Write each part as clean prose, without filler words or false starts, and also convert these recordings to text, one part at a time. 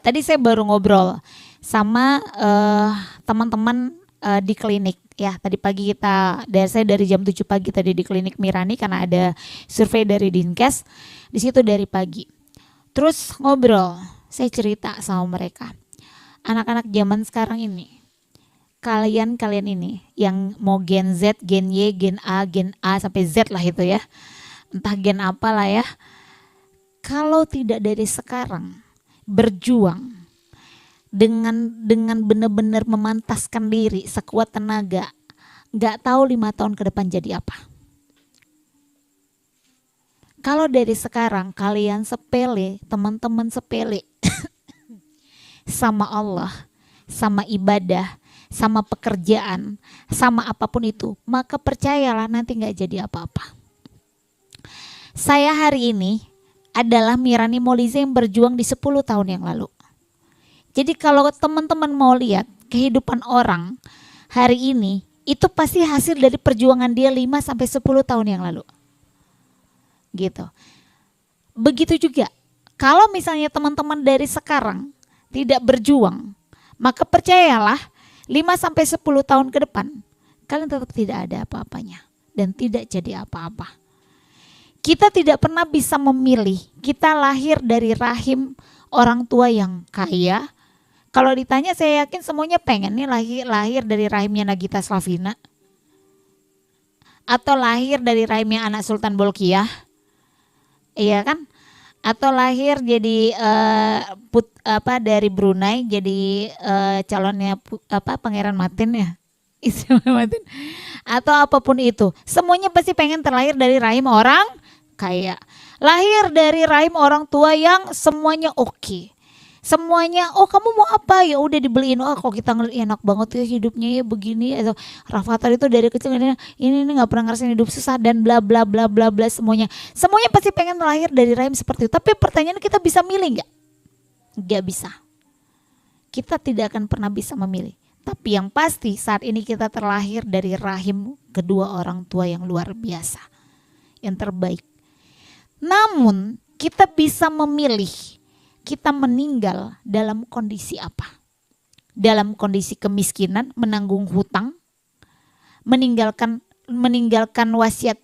tadi saya baru ngobrol sama teman-teman di klinik ya. Tadi pagi saya dari jam 7 pagi tadi di klinik Mirani karena ada survei dari Dinkes. Di situ dari pagi. Terus ngobrol, saya cerita sama mereka. Anak-anak zaman sekarang ini, kalian ini yang mau Gen Z, Gen Y, Gen A sampai Z lah itu ya. Entah gen apa lah ya. Kalau tidak dari sekarang berjuang dengan benar-benar memantaskan diri sekuat tenaga, nggak tahu 5 tahun ke depan jadi apa. Kalau dari sekarang kalian sepele, teman-teman sepele sama Allah, sama ibadah, sama pekerjaan, sama apapun itu, maka percayalah nanti nggak jadi apa-apa. Saya hari ini adalah Mirani Molize yang berjuang di 10 tahun yang lalu. Jadi kalau teman-teman mau lihat kehidupan orang hari ini, itu pasti hasil dari perjuangan dia 5-10 tahun yang lalu. Gitu. Begitu juga, kalau misalnya teman-teman dari sekarang tidak berjuang, maka percayalah 5-10 tahun ke depan, kalian tetap tidak ada apa-apanya dan tidak jadi apa-apa. Kita tidak pernah bisa memilih, kita lahir dari rahim orang tua yang kaya. Kalau ditanya saya yakin semuanya pengen nih lahir dari rahimnya Nagita Slavina. Atau lahir dari rahimnya anak Sultan Bolkiah. Iya kan? Atau lahir jadi dari Brunei jadi calonnya Pangeran Matin ya. Matin. Atau apapun itu. Semuanya pasti pengen terlahir dari rahim orang kaya. Lahir dari rahim orang tua yang semuanya oke. Semuanya, oh kamu mau apa? Ya udah dibeliin. Oh kok kita ngeliat enak banget ya hidupnya ya begini. Atau Rafathar itu dari kecil ini nggak pernah ngerasain hidup susah dan bla bla bla bla bla semuanya. Semuanya pasti pengen lahir dari rahim seperti itu. Tapi pertanyaannya kita bisa milih nggak? Nggak bisa. Kita tidak akan pernah bisa memilih. Tapi yang pasti saat ini kita terlahir dari rahim kedua orang tua yang luar biasa. Yang terbaik. Namun kita bisa memilih. Kita meninggal dalam kondisi apa? Dalam kondisi kemiskinan, menanggung hutang, meninggalkan wasiat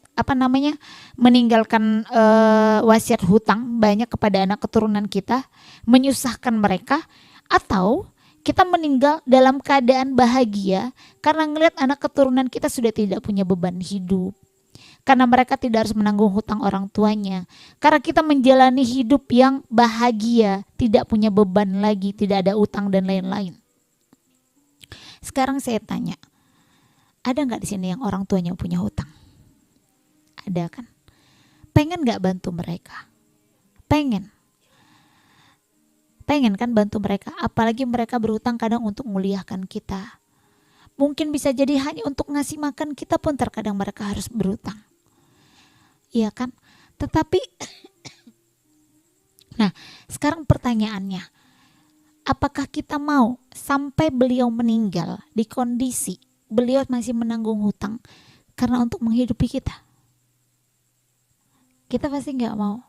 meninggalkan wasiat hutang banyak kepada anak keturunan kita, menyusahkan mereka, atau kita meninggal dalam keadaan bahagia karena ngelihat anak keturunan kita sudah tidak punya beban hidup. Karena mereka tidak harus menanggung hutang orang tuanya. Karena kita menjalani hidup yang bahagia, tidak punya beban lagi, tidak ada utang dan lain-lain. Sekarang saya tanya, ada nggak di sini yang orang tuanya punya hutang? Ada kan? Pengen nggak bantu mereka? Pengen kan bantu mereka? Apalagi mereka berhutang kadang untuk menguliahkan kita. Mungkin bisa jadi hanya untuk ngasih makan kita pun terkadang mereka harus berhutang. Iya kan? Tetapi nah, sekarang pertanyaannya, apakah kita mau sampai beliau meninggal di kondisi beliau masih menanggung hutang karena untuk menghidupi kita? Kita pasti nggak mau.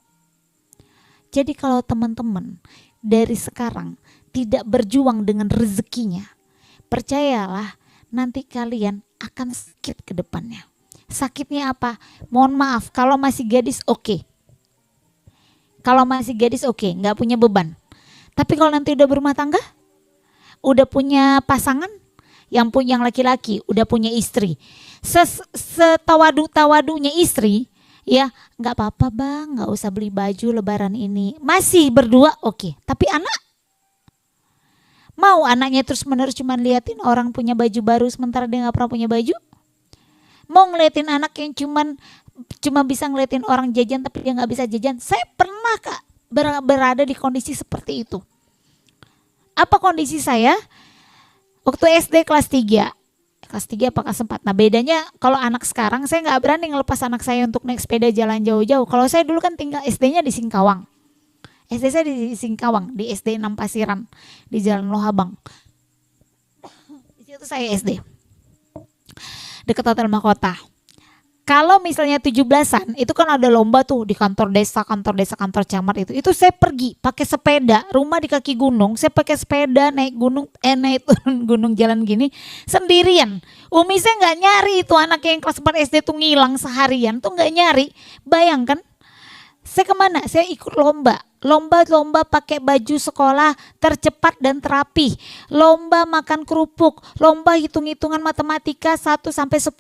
Jadi kalau teman-teman dari sekarang tidak berjuang dengan rezekinya, percayalah nanti kalian akan sakit ke depannya. Sakitnya apa? Mohon maaf, kalau masih gadis oke. Kalau masih gadis oke, nggak punya beban. Tapi kalau nanti udah berumah tangga, udah punya pasangan, yang laki-laki, udah punya istri. Setawadu-tawadunya istri, ya nggak apa-apa bang, nggak usah beli baju lebaran ini. Masih berdua oke. Tapi anak, mau anaknya terus-menerus cuma liatin orang punya baju baru sementara dia nggak pernah punya baju? Mau ngeliatin anak yang cuma bisa ngeliatin orang jajan tapi dia nggak bisa jajan? Saya pernah kak berada di kondisi seperti itu. Apa kondisi saya? Waktu SD kelas 3 apa kelas 4. Nah bedanya kalau anak sekarang saya nggak berani ngelepas anak saya untuk naik sepeda jalan jauh-jauh. Kalau saya dulu kan tinggal SD-nya di Singkawang. SD saya di Singkawang, di SD 6 Pasiran, di Jalan Lohabang. Di situ saya SD. Dekat Hotel Mahkota. Kalau misalnya 17-an itu kan ada lomba tuh di kantor desa, kantor camat itu. Itu saya pergi pakai sepeda, rumah di kaki gunung, saya pakai sepeda naik gunung, naik turun gunung jalan gini sendirian. Umi saya nggak nyari itu anak yang kelas 4 SD tuh ngilang seharian tuh nggak nyari. Bayangkan saya kemana? Saya ikut lomba. Lomba pakai baju sekolah tercepat dan terapi. Lomba makan kerupuk. Lomba hitung-hitungan matematika 1 sampai 10.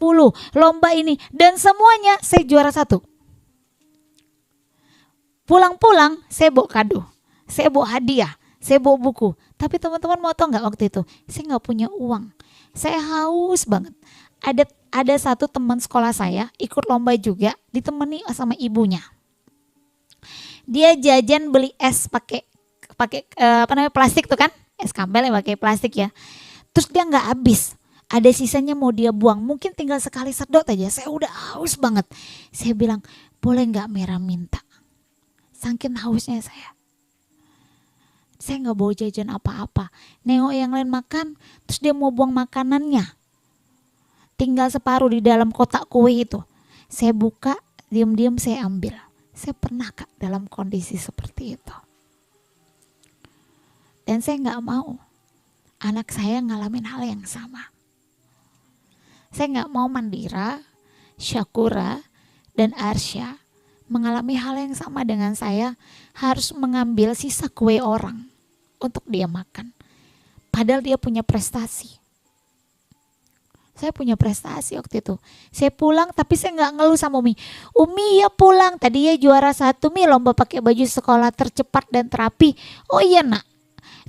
Lomba ini. Dan semuanya saya juara 1. Pulang-pulang saya bawa kado. Saya bawa hadiah. Saya bawa buku. Tapi teman-teman mau tahu nggak waktu itu? Saya nggak punya uang. Saya haus banget. Ada satu teman sekolah saya ikut lomba juga. Ditemani sama ibunya. Dia jajan beli es pakai plastik tuh kan, es Campbell yang pakai plastik ya. Terus dia nggak habis, ada sisanya mau dia buang, mungkin tinggal sekali sedot aja. Saya udah haus banget. Saya bilang boleh nggak Mira minta, saking hausnya saya. Saya nggak bawa jajan apa-apa. Nengok yang lain makan, terus dia mau buang makanannya, tinggal separuh di dalam kotak kue itu. Saya buka, diam-diam saya ambil. Saya pernah Kak dalam kondisi seperti itu. Dan saya nggak mau anak saya ngalamin hal yang sama. Saya nggak mau Mandira, Syakura, dan Arsya mengalami hal yang sama dengan saya, harus mengambil sisa kue orang untuk dia makan. Padahal dia punya prestasi. Saya punya prestasi waktu itu. Saya pulang tapi saya nggak ngeluh sama Umi. Umi ya pulang, tadi ya juara 1 Mi lomba pakai baju sekolah tercepat dan terapi. Oh iya nak.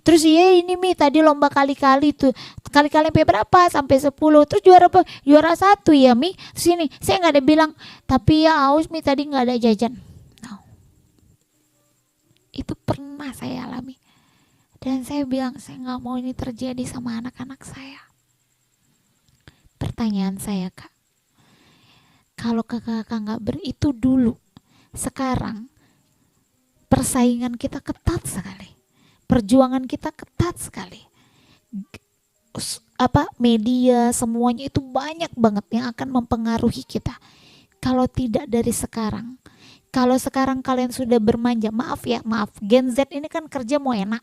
Terus iya ini Mi tadi lomba kali-kali tuh. Kali-kali sampai berapa? Sampai 10. Terus juara apa? Juara 1 ya Mi. Terus ini saya nggak ada bilang, tapi ya aus Mi tadi nggak ada jajan. No. Itu pernah saya alami. Dan saya bilang saya nggak mau ini terjadi sama anak-anak saya. Pertanyaan saya Kak, kalau kakak nggak itu dulu, sekarang persaingan kita ketat sekali, perjuangan kita ketat sekali, media semuanya itu banyak banget yang akan mempengaruhi kita. Kalau tidak dari sekarang, kalau sekarang kalian sudah bermanja, maaf Gen Z ini kan kerja mau enak.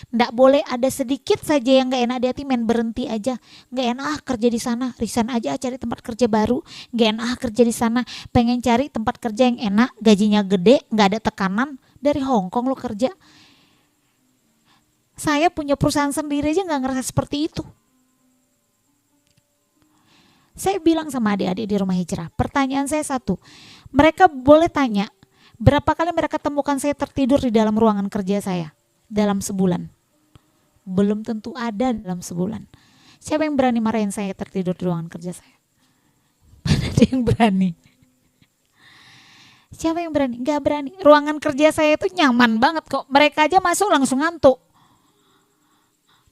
Nggak boleh ada sedikit saja yang nggak enak di hati, main berhenti aja. Nggak enak kerja di sana, resign aja cari tempat kerja baru. Nggak enak kerja di sana, pengen cari tempat kerja yang enak, gajinya gede, nggak ada tekanan. Dari Hong Kong lo kerja. Saya punya perusahaan sendiri aja nggak ngerasa seperti itu. Saya bilang sama adik-adik di rumah hijrah, pertanyaan saya satu, mereka boleh tanya berapa kali mereka temukan saya tertidur di dalam ruangan kerja saya dalam sebulan. Belum tentu ada dalam sebulan. Siapa yang berani marahin saya tertidur di ruangan kerja saya? Mana ada yang berani? Siapa yang berani? Gak berani. Ruangan kerja saya itu nyaman banget kok. Mereka aja masuk langsung ngantuk.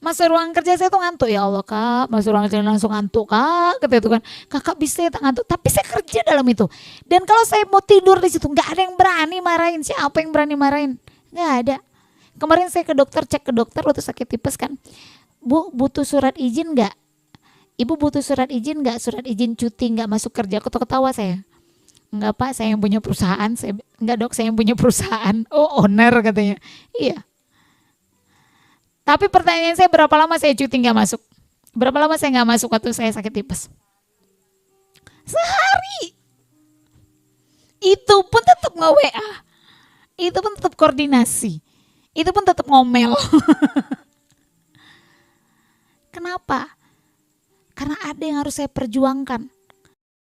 Masuk ruangan kerja saya tuh ngantuk, ya Allah Kak, masuk ruangan kerja langsung ngantuk Kak, kata itu kan, kakak bisa tak ngantuk, tapi saya kerja dalam itu. Dan kalau saya mau tidur di situ, nggak ada yang berani marahin. Siapa yang berani marahin? Nggak ada. Kemarin saya ke dokter, cek ke dokter waktu sakit tipes kan, Bu butuh surat izin nggak? Ibu butuh surat izin nggak? Surat izin cuti nggak masuk kerja? Ketawa saya. Enggak Pak, saya yang punya perusahaan. Enggak dok, saya yang punya perusahaan. Oh owner katanya. Iya. Tapi pertanyaan saya, berapa lama saya cuti nggak masuk? Berapa lama saya nggak masuk waktu saya sakit tipes? Sehari. Itu pun tetap nge-WA. Itu pun tetap koordinasi. Itu pun tetap ngomel. Kenapa? Karena ada yang harus saya perjuangkan.